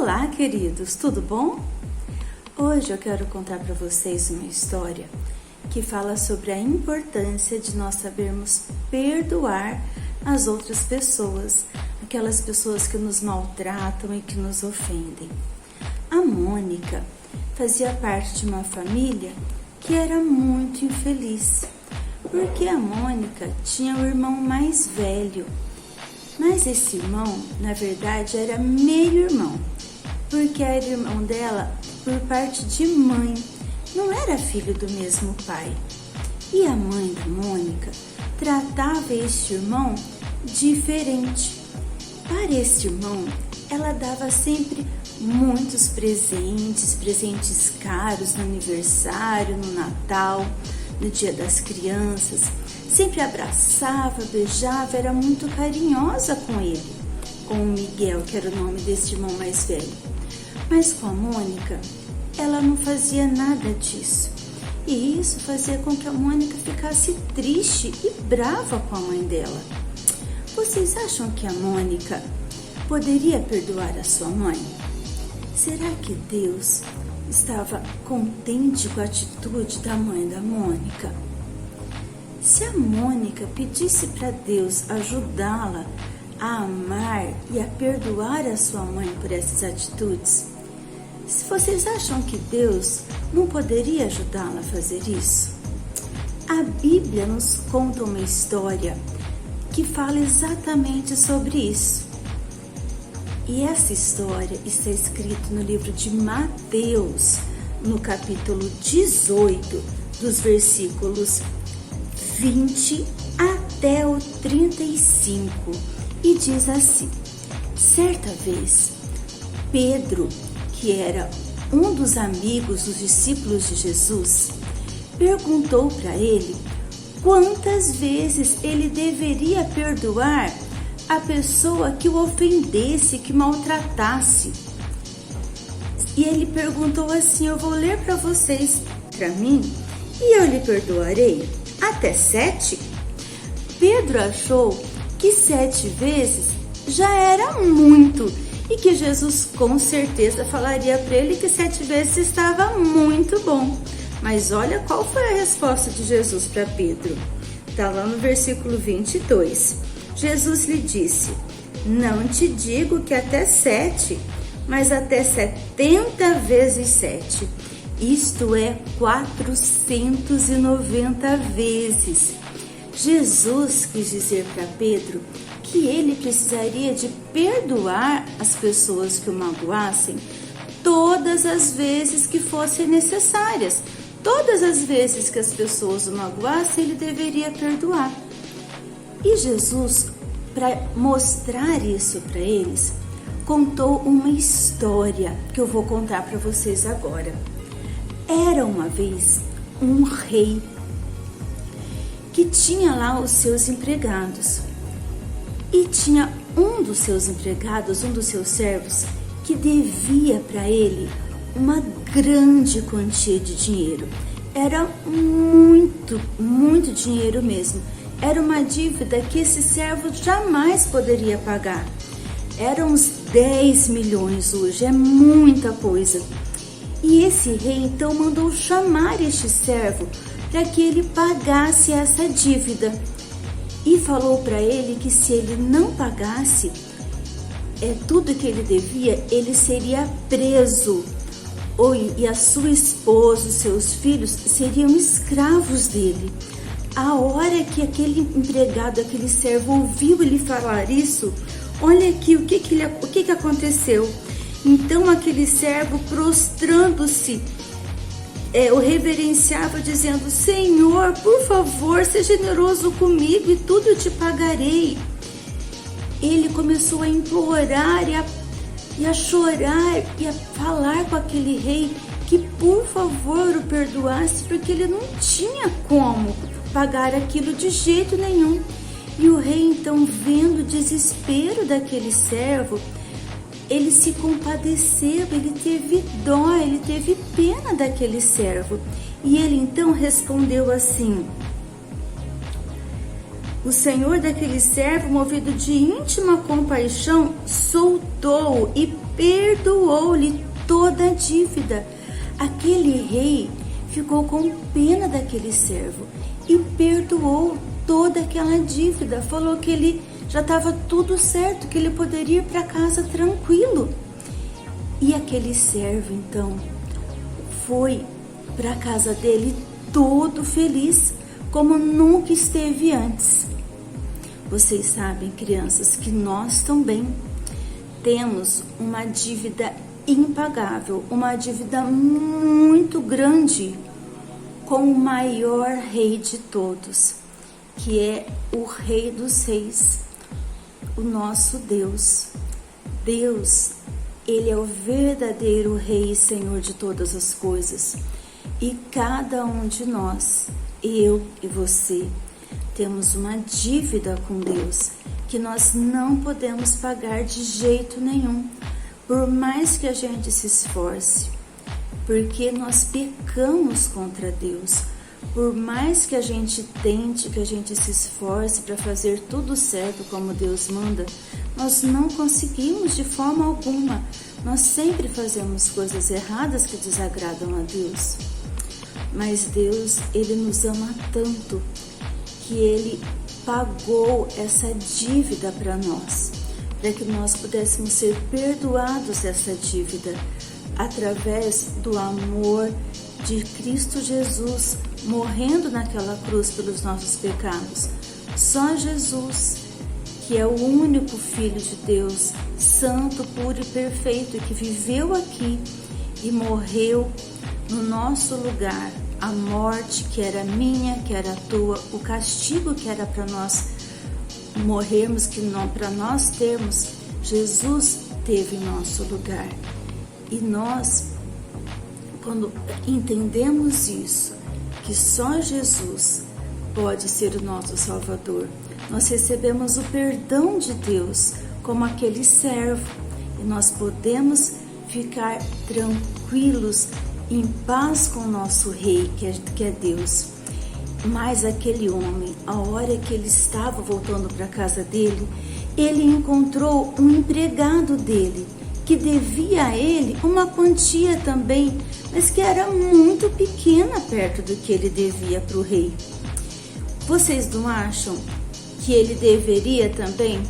Olá, queridos, tudo bom? Hoje eu quero contar para vocês uma história que fala sobre a importância de nós sabermos perdoar as outras pessoas, aquelas pessoas que nos maltratam e que nos ofendem. A Mônica fazia parte de uma família que era muito infeliz, porque a Mônica tinha o irmão mais velho. Mas esse irmão, na verdade, era meio-irmão, porque era irmão dela por parte de mãe, não era filho do mesmo pai. E a mãe da Mônica tratava este irmão diferente. Para este irmão, ela dava sempre muitos presentes caros no aniversário, no Natal, no Dia das Crianças. Sempre abraçava, beijava, era muito carinhosa com ele, com o Miguel, que era o nome desse irmão mais velho. Mas com a Mônica, ela não fazia nada disso. E isso fazia com que a Mônica ficasse triste e brava com a mãe dela. Vocês acham que a Mônica poderia perdoar a sua mãe? Será que Deus estava contente com a atitude da mãe da Mônica? Se a Mônica pedisse para Deus ajudá-la a amar e a perdoar a sua mãe por essas atitudes, se vocês acham que Deus não poderia ajudá-la a fazer isso? A Bíblia nos conta uma história que fala exatamente sobre isso. E essa história está escrita no livro de Mateus, no capítulo 18, dos versículos 20 até o 35, e diz assim: certa vez, Pedro, que era um dos amigos dos discípulos de Jesus, perguntou para ele quantas vezes ele deveria perdoar a pessoa que o ofendesse, que maltratasse. E ele perguntou assim, eu vou ler para vocês, para mim, e eu lhe perdoarei até 7? Pedro achou que 7 vezes já era muito e que Jesus com certeza falaria para ele que 7 vezes estava muito bom. Mas olha qual foi a resposta de Jesus para Pedro. Está lá no versículo 22. Jesus lhe disse, não te digo que até 7, mas até 70 vezes 7. Isto é 490 vezes. Jesus quis dizer para Pedro que ele precisaria de perdoar as pessoas que o magoassem todas as vezes que fossem necessárias. Todas as vezes que as pessoas o magoassem, ele deveria perdoar. E Jesus, para mostrar isso para eles, contou uma história que eu vou contar para vocês agora. Era uma vez um rei que tinha lá os seus empregados. E tinha um dos seus empregados, um dos seus servos, que devia para ele uma grande quantia de dinheiro. Era muito dinheiro mesmo. Era uma dívida que esse servo jamais poderia pagar. Eram uns 10 milhões hoje, é muita coisa. E esse rei então mandou chamar este servo para que ele pagasse essa dívida. E falou para ele que se ele não pagasse tudo que ele devia, ele seria preso. E a sua esposa, os seus filhos seriam escravos dele. A hora que aquele empregado, aquele servo ouviu ele falar isso, olha aqui o que aconteceu. Então aquele servo, prostrando-se, o reverenciava, dizendo, Senhor, por favor, seja generoso comigo e tudo eu te pagarei. Ele começou a implorar e a chorar e a falar com aquele rei que por favor o perdoasse, porque ele não tinha como pagar aquilo de jeito nenhum. E o rei então, vendo o desespero daquele servo, ele se compadeceu, ele teve dó, ele teve pena daquele servo. E ele então respondeu assim: o senhor daquele servo, movido de íntima compaixão, soltou-o e perdoou-lhe toda a dívida. Aquele rei ficou com pena daquele servo e perdoou toda aquela dívida. Falou que ele já estava tudo certo, que ele poderia ir para casa tranquilo. E aquele servo, então, foi para a casa dele todo feliz, como nunca esteve antes. Vocês sabem, crianças, que nós também temos uma dívida impagável, uma dívida muito grande com o maior rei de todos, que é o Rei dos Reis, o nosso Deus. Deus, Ele é o verdadeiro Rei e Senhor de todas as coisas. E cada um de nós, eu e você, temos uma dívida com Deus que nós não podemos pagar de jeito nenhum, por mais que a gente se esforce, porque nós pecamos contra Deus. Por mais que a gente tente, que a gente se esforce para fazer tudo certo como Deus manda, nós não conseguimos de forma alguma. Nós sempre fazemos coisas erradas que desagradam a Deus. Mas Deus, Ele nos ama tanto que Ele pagou essa dívida para nós, para que nós pudéssemos ser perdoados dessa dívida através do amor de Cristo Jesus, morrendo naquela cruz pelos nossos pecados. Só Jesus, que é o único Filho de Deus, santo, puro e perfeito, que viveu aqui e morreu no nosso lugar, a morte que era minha, que era tua, o castigo que era para nós morrermos, que não para nós termos, Jesus teve em nosso lugar. E nós, quando entendemos isso, que só Jesus pode ser o nosso Salvador, nós recebemos o perdão de Deus como aquele servo, e nós podemos ficar tranquilos, em paz com o nosso Rei, que é Deus. Mas aquele homem, a hora que ele estava voltando para a casa dele, ele encontrou um empregado dele, que devia a ele uma quantia também, mas que era muito pequena perto do que ele devia para o rei. Vocês não acham que ele deveria também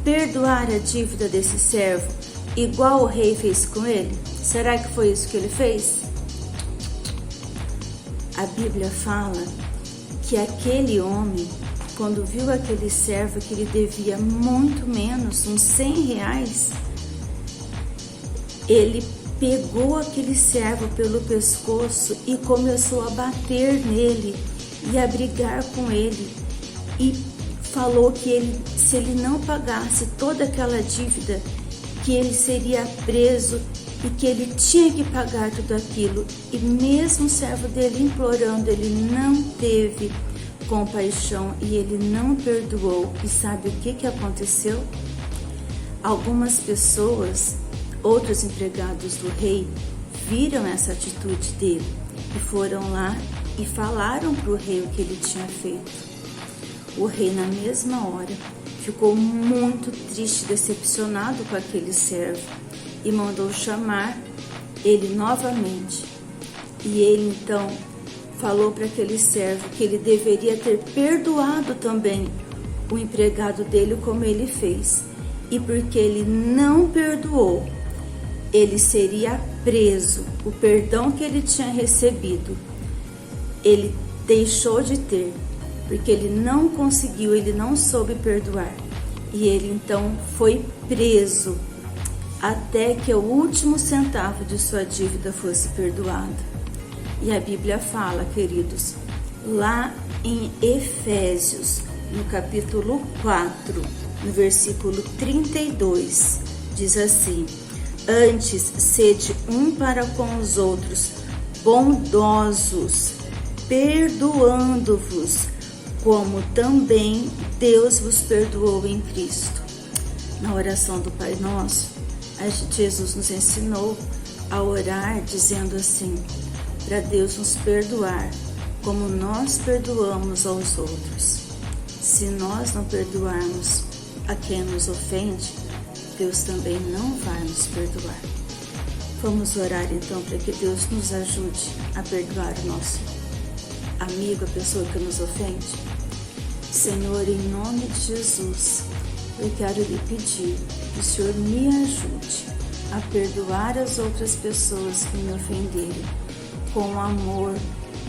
perdoar a dívida desse servo, igual o rei fez com ele? Será que foi isso que ele fez? A Bíblia fala que aquele homem, quando viu aquele servo que ele devia muito menos, uns 100 reais, ele pegou aquele servo pelo pescoço e começou a bater nele e a brigar com ele, e falou que se ele não pagasse toda aquela dívida, que ele seria preso e que ele tinha que pagar tudo aquilo. E mesmo o servo dele implorando, ele não teve compaixão e ele não perdoou. E sabe o que aconteceu? Algumas pessoas, outros empregados do rei, viram essa atitude dele e foram lá e falaram para o rei o que ele tinha feito. O rei, na mesma hora, ficou muito triste, decepcionado com aquele servo, e mandou chamar ele novamente. E ele então falou para aquele servo que ele deveria ter perdoado também o empregado dele como ele fez. E porque ele não perdoou, ele seria preso. O perdão que ele tinha recebido, ele deixou de ter, porque ele não conseguiu, ele não soube perdoar. E ele então foi preso até que o último centavo de sua dívida fosse perdoado. E a Bíblia fala, queridos, lá em Efésios, no capítulo 4, no versículo 32, diz assim: antes, sede um para com os outros bondosos, perdoando-vos, como também Deus vos perdoou em Cristo. Na oração do Pai Nosso, Jesus nos ensinou a orar dizendo assim, para Deus nos perdoar como nós perdoamos aos outros. Se nós não perdoarmos a quem nos ofende, Deus também não vai nos perdoar. Vamos orar então para que Deus nos ajude a perdoar o nosso amigo, a pessoa que nos ofende. Senhor, em nome de Jesus, eu quero lhe pedir que o Senhor me ajude a perdoar as outras pessoas que me ofenderem com o amor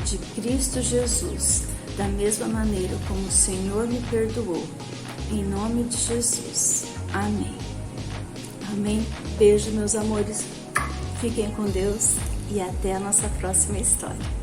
de Cristo Jesus, da mesma maneira como o Senhor me perdoou. Em nome de Jesus. Amém. Amém. Beijo, meus amores. Fiquem com Deus e até a nossa próxima história.